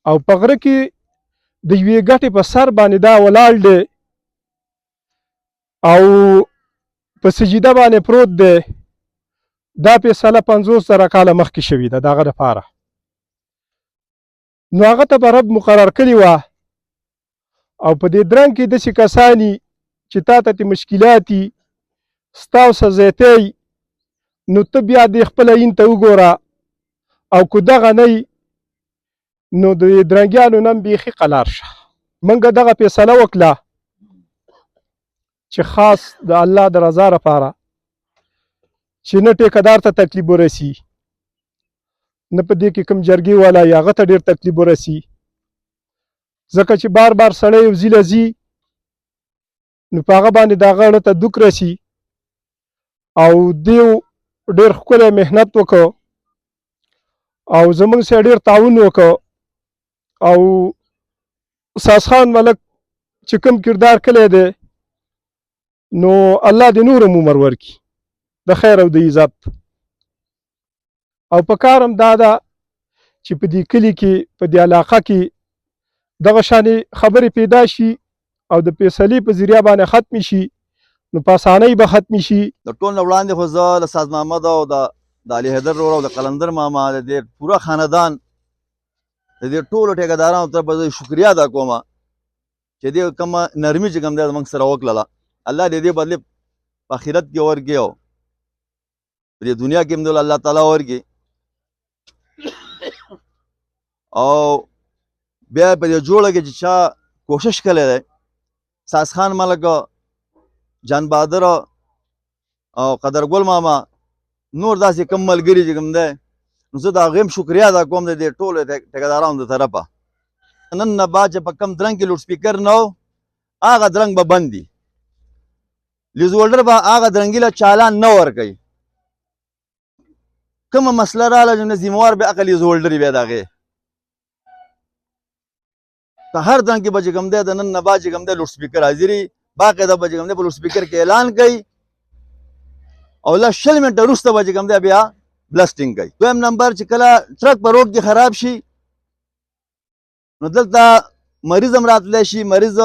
او په غره کې د یوې ګټې په سر باندې دا ولاړ دی او په سجده باندې پروت دی. دا فیصله 50,000 کاله مخکې شوې ده د هغه دپاره. نو هغه ته به رب مقرر کړې وه او په دې درنګ کې داسې کسان دي چې تا ته ترې مشکلات دي ستا او سزیتی، نو ته بیا دې خپله این ته وګوره او که دغه نه نو د درنګیانو نه هم بیخي قلار شه. موږ دغه فیصله وکړه چې خاص د الله د رضا لپاره چې نه ټیکهدار ته تکلیف ورسي، نه په دې کې کوم جرګې والا یا هغه ته ډېر تکلیف ورسي، ځکه چې بار بار سړی یو ځي له ځي نو په هغه باندې د هغه ته دوک رسي. او دیو ډېر ښکلی محنت وکړ او زموږ سره ډېر تعاون وکړ او ساز خان ملک چې کوم کردار کلی دی نو الله دې نور هم عمر ورکړي د خیر او د عزت. او په کار هم دا ده چې په دې کلي کې په دې علاقه کې دغه شانې خبرې پیدا شي او د فیصلې په ذریعه باندې ختمې شي نو په اسانۍ به ختمې شي. د ټول نه وړاندې خو زه د ساز محمد او د علي حیدر ورور او د قلندر ماما د دې پوره خاندان د دې ټولو ټیکهدارانو ته به زه شکریا ادا کوم چې دې کومه نرمي چې کوم دی زموږ سره وکړله، الله دې دې بدلې په آخرت کې ورکړي او په دې دنیا کې هم الله تعالی ورکړي. او بیا په دې جوړه کې چې چا کوشش کړی دی ساز خان ملک، جان بهادر او قدرګل ماما، نور داسې کم ملګري چې کوم دی نو زه د هغې هم شکریا ادا کوم د دې ټولو ټیکهدارانو د طرفه. نن نه بعد چې په کم درنګ کې لوډ سپیکر نه و هغه درنګ به بند دي، لیز هولډر به هغه درنګي له چالان نه ورکوي. کومه مسله راغله چې ذموار به هغه لیز هولډر وي د هغې په هر درنګ کې به چې کوم دی د نن نه بعد چې کوم دی لوډ سپیکر حاضري باقاعده به چې کوم دی په لوډ سپیکر کې اعلان کوي او 20 منټه وروسته به چې کوم دی بیا بلسټینګ کوي. دویم نمبر چې کله ټرک په روډ کې خراب شي نو دلته مریض هم راتلی شي، مریض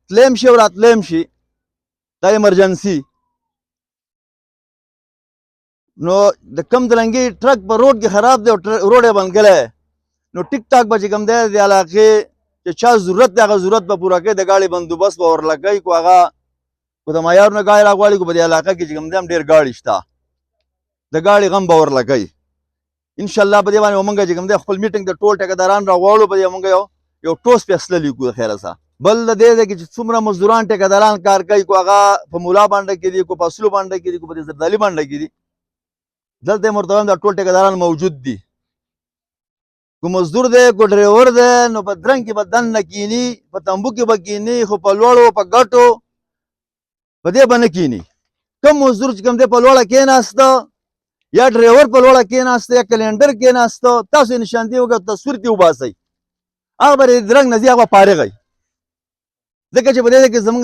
تلیم شي او راتلیم شي، دا ایمرجنسي. نو د کم درنګي ټرک په روډ کې خراب دی او روډ یې بند کړی نو ټیک ټاک به چې کوم دی د علاقې چې چا ضرورت دی هغه ضرورت به پوره کوي، د ګاډي بندوبست به ورله کوي. کو هغه کو د معیار نه ګاډي راغواړي کو په دې علاقه کې چې کوم دی هم ډېر ګاډي شته د ګاډي غم به ورله کوي. انشاءالله په دې باندې به موږ چې کوم دی خپل میټنګ د ټول ټیکهداران راغواړو، په دې موږ یو ټوس فیصله لیکو د خیره سره. بل د دې دی چې څومره مزدوران ټیکهداران کار کوي، کو هغه په مولا بانډه کې دي، کو په اصلو بانډه کې دي، کو په دې زردالي بانډه کې دي، دلته یې مرتبه دا ټول ټیکهداران موجود دي. کو مزدور دی کو ډریور دی نو په درنګ کې به دننه کیني، په تمبو کې به کیني، خو په لوړو په ګټو په دې به نه کیني. کم مزدور چې کوم دی په لوړه کېناسته یا ډریور په لوړه کېناسته یا کلینډر کېناسته، تاسو یې نشاندهي وکړه تصویر دې وباسئ، هغه به د درنګ نه ځي هغه به فارغی، ځکه چې په دې کې زموږ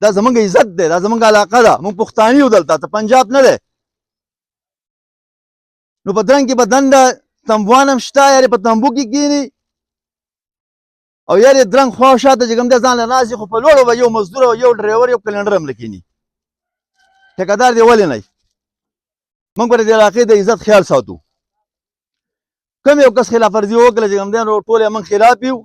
دا زموږ عزت دی، دا زموږ علاقه ده، موږ پښتانه یو دلته، ته پنجاب نه دی. نو په درنګ کې به دنده تمبوان هم شته، یارې په تمبو کې کینی او یارې درنګ خوا شاته چې کوم دی ځان له ناست خو په لوړو به یو مزدور او یو ډریور یو کلینډر هم لکیني. ټیکهدار دی ولې نه؟ موږ به د علاقې د عزت خیال ساتو. کوم یو کس خلاف ورزي وکړه چې کوم دی نو ټول یې موږ خلاف یو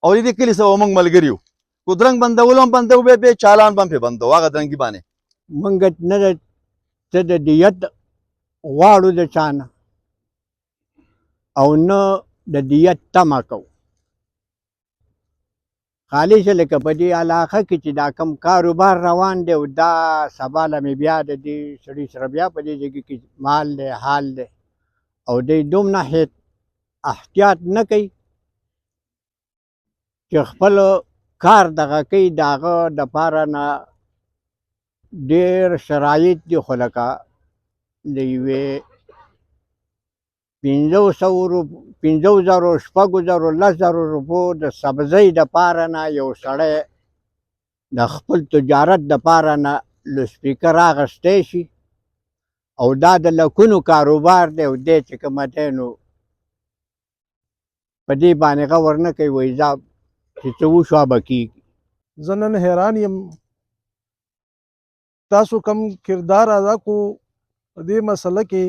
او د دې کلي سره موږ ملګري یو. کو درنګ بندولو هم بندوو بیا چالان به هم پرې بندوو هغه درنګي باندې. موږ نه څه د دیت غواړو د چا نه او نه د دیت تمه کوو. خالي چې لکه په دې علاقه کې چې دا کم کاروبار روان دی او دا سبا له مې بیا د دې سړي سره بیا په دې ځای کې مال دی حال دی او دی دومره احتیاط نه کوي چې خپل کار دغه کوي، د هغه دپاره نه ډېر شرایط دي، خو لکه د یوې 500,000 شپږو 10,000 روپو د سبزۍ دپاره نه یو سړی د خپل تجارت دپاره نه لوسپیکر اخیستی شي او دا د لکونو کاروبار دی او دی چې کومه دی نو په دې باندې غور نه کوي وایي دا چې څه وشو به کېږي. زه نن حیران یم تاسو کم کردار ادا کو په دې مسله کې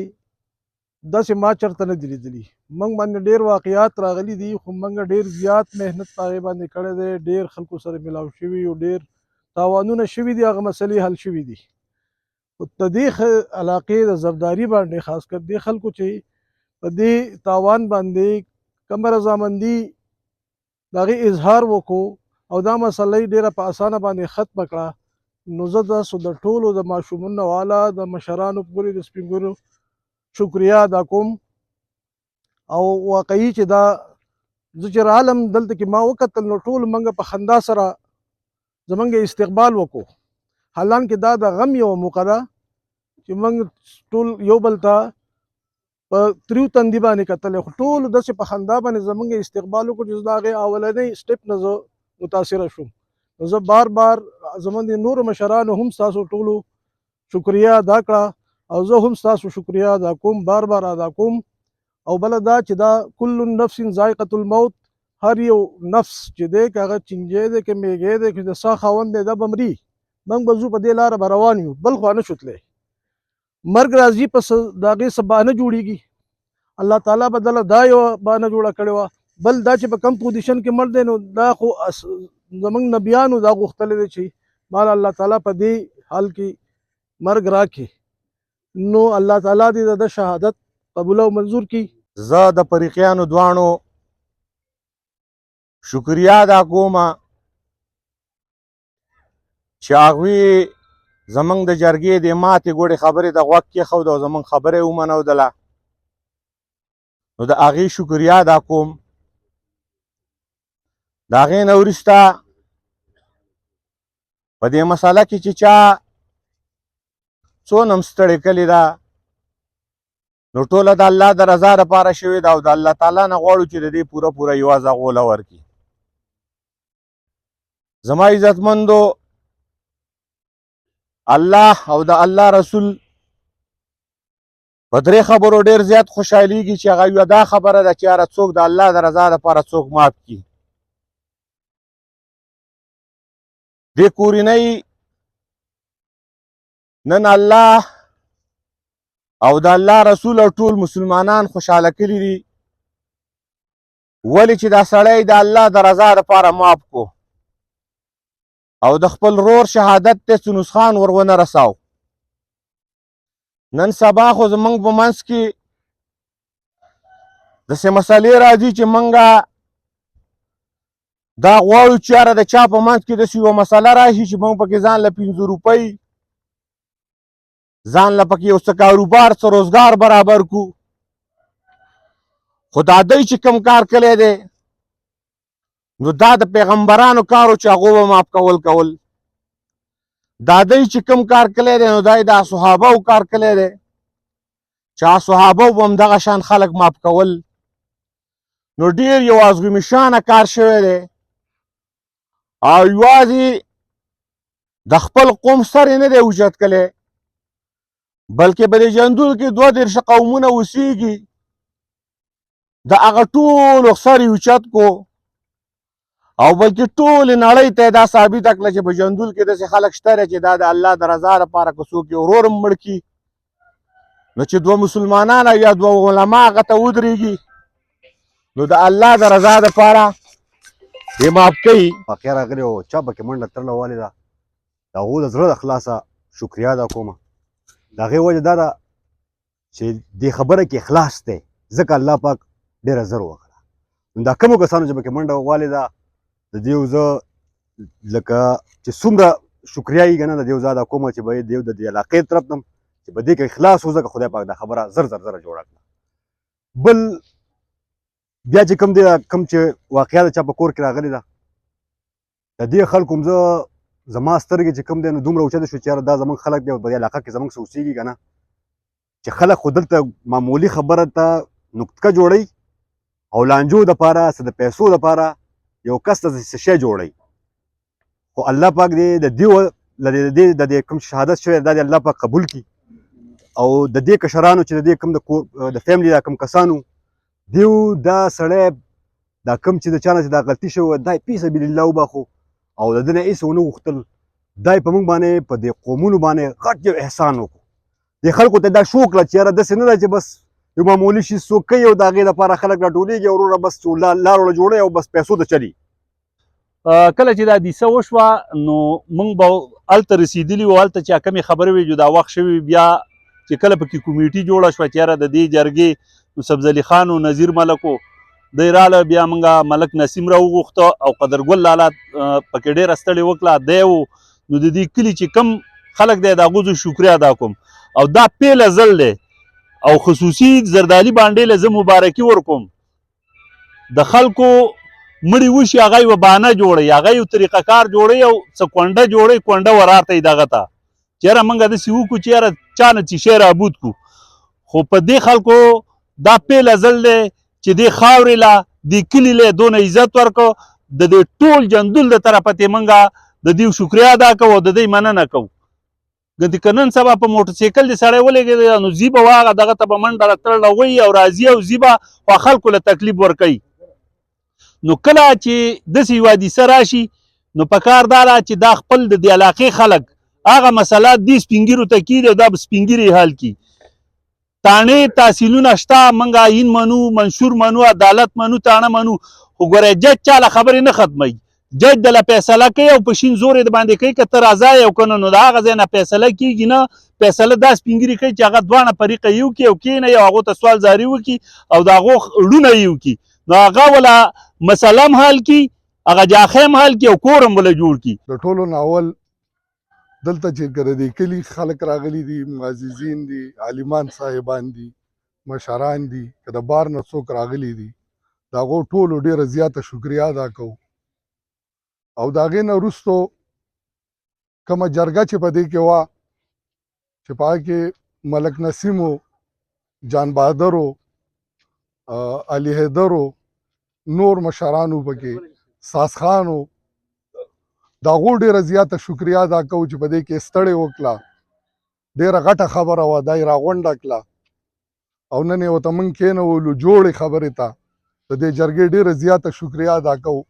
داسې ما چېرته نه دي لیدلي. موږ باندې ډېر واقعات راغلي دي خو موږ ډېر زیات محنت په هغې باندې کړی دی. ډېر خلکو سره ملاو شوي یو، ډېر تاوانونه شوي دي، هغه مسلې حل شوي دي. خو د دې علاقې د زرداري باندې خاص کر دې خلکو چې په دې تاوان باندې کومه رضامندي د هغې اظهار وکړو او دا مسله یې ډېره په اسانه باندې ختمه کړه، نو زه تاسو د ټولو د ماشومانو والا د مشرانو پورې د سپین ږیرو شکریه ادا کوم. او واقعي چې دا زه چې رالم دلته کې ما وکتل نو ټول موږ په خندا سره زموږ استقبال وکړو. حالانکه دا د غم یوه موقع ده چې موږ ټول یو بل ته په تریو تندي باندې کتلی، خو ټولو داسې په خندا باندې زموږ استقبال وکړو چې زه د هغې اولنۍ سټپ نه زه متاثره شوم. نو زه بار بار زموږ د نورو مشرانو هم ستاسو ټولو شکریه ادا کړه او زه هم ستاسو شکریه ادا کوم، بار بار ادا کوم. او بله دا چې دا کل نفس ذائقة الموت، هر یو نفس چې دی که هغه چینجی دی که میږی دی که د ساه خاوند دی دا به مري. موږ به ځو په دې لاره به روان یو، بل خوا نه شو تللی. مرګ راځي په د هغې څه بهانه جوړېږي. الله تعالی به دله دا یوه بهانه جوړه کړې وه. بل دا چې په کم پوزیشن کې مړ دی نو دا خو زموږ نبیانو دا غوښتلی دی چې مال الله تعالی په دې حال کې مرګ راکړي. نو الله تعالی دې د شهادت قبول او منظور کړي. زه د فریقیانو دواړو شکریه ادا کوم چې هغوی زموږ د جرګې د ماتې ګوډې خبرې د غوږ کېښود او زموږ خبره یې ومنودله، نو د هغې شکریه ادا کوم. د هغې نه وروسته په دې مسله کې چې چا څونه هم ستړې کلې ده نو ټوله د الله د رضا دپاره شوې ده او د الله تعالی نه غواړو چې د دې پوره پوره یوازه غوله ورکړي. زما عزتمندو، الله او د الله رسول په درې خبرو ډېر زیات خوشحالیږي چې هغه یوه دا خبره ده چې هره څوک د الله د رضا دپاره څوک مات کړي. دې کورنۍ نن الله او د الله رسول او ټول مسلمانان خوشحاله کړي دي. ولې چې دا سړی د الله د رضا دپاره معاف کو او د خپل رور شهادت ته څه نسخان ور ونه رساو. نن سبا خو زموږ په منځ کې داسې مسلې راځي چې موږ دا غواړو چې یاره د چا په منځ کې داسې یوه مسله راشي چې موږ پکې ځان له 500 روپۍ ځان له پکې یو څه کاروبار څه روزګار برابر کړو. خو دا دی چې کوم کار کلی دی نو دا د پیغمبرانو کار و چې هغو به معاف کول. دا دی چې کوم کار کلی دی نو دا یې د صحابهو کار کلی دی چې صحابهو به هم دغه شان خلک معاف کول. نو ډېر یو ازغمي شانه کار شوی دی او یوازې د خپل قوم سر یې نه دی اوچت کلی بلکې په دې جندول کې 22 قومونه اوسېږي، د هغه ټولو سر یې اوچت کو او بلکې ټولې نړۍ ته یې دا ثابته کړه چې په جندول کې داسې خلک شته دی چې دا د الله د رضا دپاره که څوک یې ورور هم مړ کړي نو چې 2 مسلمانان یا 2 علما هغه ته ودرېږي نو د الله د رضا دپاره یې معاف کوي. واقعه راغلې او چا پکې منډه ترله والې ده، د هغو د زړه د خلاصه شکریه ادا کومه. د هغې وجه دا ده چې دې خبره کې اخلاص دی ځکه الله پاک ډېره زر وکړه. نو دا کومو کسانو چې پکې منډه والې ده د دې زه لکه چې څومره شکریه یې که نه د دې زه ادا کومه چې به یې د دې علاقې طرف نه چې په دې کې اخلاص و ځکه خدای پاک دا خبره زر جوړه کړه. بل بیا چې کوم چې واقعه د چا په کور کې راغلې ده د دې خلکو هم زما سترګې چې کوم دی نو دومره اوچته شو چې یاره دا زموږ خلک دی او په دې علاقه کې زموږ څه اوسېږي که نه چې خلک خو دلته معمولي خبره ته نقطه جوړوي او لانجو دپاره څه د پیسو دپاره یو کس ته څه شی جوړوي. خو الله پاک دې د دې کوم شهادت شوی دا دې الله پاک قبول کړي او د دې کشرانو چې د دې کوم د فیملي دا کوم کسانو دیو دا سړی دا کم چې د چا نه چې دا غلطي شوې دا یې فی سبیل الله وبخو او د ده نه هېڅ ونه غوښتل دا یې په موږ باندې په دې قومونو باندې غټ یو احسان وکړو دې خلکو ته دا شو کړه چې یاره داسې نه ده چې بس یو معمولي شي څوک کوي او د هغې دپاره خلک راټولېږي او وروره بس لار ورله جوړوي او بس پیسو ته چلي کله چې دا دیسه وشوه نو موږ به هلته رسېدلي وو هلته چې کومې خبرې وې دا وخت شوي بیا چې کله پکې کمیټي جوړه شوه چې یاره د دې جرګې نو سبزعلي خان و نظیر ملک و دی راله بیا موږ ملک نسیم را وغوښته او قدرګل لالا پکې ډېره ستړې وکړه دی و نو د دې کلي چې کم خلک دی د هغو زه شکریه ادا کوم او دا پیله ځل دی او خصوصي زردالي بانډې له زه مبارکي ورکوم د خلکو مړي وشي هغه یوه بانه جوړوي هغه یو طریقه کار جوړوي او څه کونډه جوړوي کونډه ورارته یي دغه ته چې یاره موږ داسې وکړو چې یاره چا نه څیشی رابود کړو خو په دې خلکو دا پیله ځل دی چې دې خاورې له دې کلي له دونه عزت ورکړو د دې ټول جندول د طرفه ترې موږ د دې شکریه ادا کوو او د دې مننه کوو ګنې که نن سبا په موټرسایکل دې سړی ولګېد نو زی به واغه دغه ته به منډه راتړله وایي او راځي او زی به خوا خلکو له تکلیف ورکوي نو کله چې داسې یوه حادثه راشي نو پکار دا ده چې دا خپل د دې علاقې خلک هغه مسله دې سپین ږیرو ته کیږي او دا به سپین ږیري حل کړي تاڼې تحصیلونه شته موږ آیین منو منشور منو عدالت منو تاڼه منو خو ګوره جج چا له خبرې نه ختموي جج دله فیصله کوي او په شین زور یې د باندې کوي که ته راځه یې او که نه نو د هغه ځای نه فیصله کېږي نه فیصله دا سپین ږیري کوي چې هغه دواړه فریقه یو کړي او کښېنوي او هغو ته سوال زاري وکړي او د هغو ړونه یې وکړي نو هغه وله مسله هم حل کړي هغه جاخی هم حل کړي او کور هم وله جوړ کړي د ټولو ناول دلته چې که د دې کلي خلک راغلي دي معززین دي عالمان صاحبان دي مشران دي که د بار نه څوک راغلي دي د هغو ټولو ډېره زیاته شکریه ادا کوو او د هغې نه وروستو کومه جرګه چې په دې کې وه چې په هغه کې ملک نسیم و جان بهادر و علي حیدر و نور مشران و پکې ساس خان و د هغو ډېره زیاته شکریه ادا کوو چې په دې کې ستړې وکړه ډېره غټه خبره وه دا یې راغونډه کړه او نن یې ورته موږ کېنولو جوړې خبرې ته د دې جرګې ډېره زیاته شکریه ادا کوو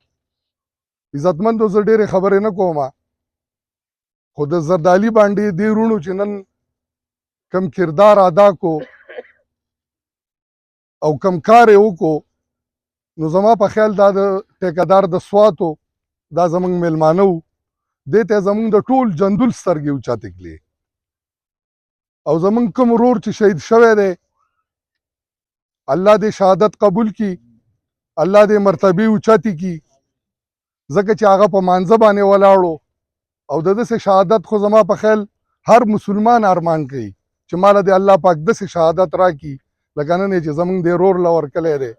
عزتمندو زه ډېرې خبرې نه کوم خو د زردالي باندې دې وروڼو چې نن کم کردار ادا کو او کم کار یې وکړو نو زما په خیال دا د ټیکهدار د سواتو دا زموږ میلمانه وو دې ته زموږ د ټول جندول سترګې اوچتې کړې او زموږ کوم ورور چې شهید شوی دی الله دې شهادت قبول کړي الله دې مرتبې اوچتې کړي ځکه چې هغه په مانځه باندې ولاړو او د داسې شهادت خو زما په خیال هر مسلمان ارمان کوي چې ماله دې الله پاک داسې شهادت راکړي لکه نن یې چې زموږ دې ورور له ورکلی دی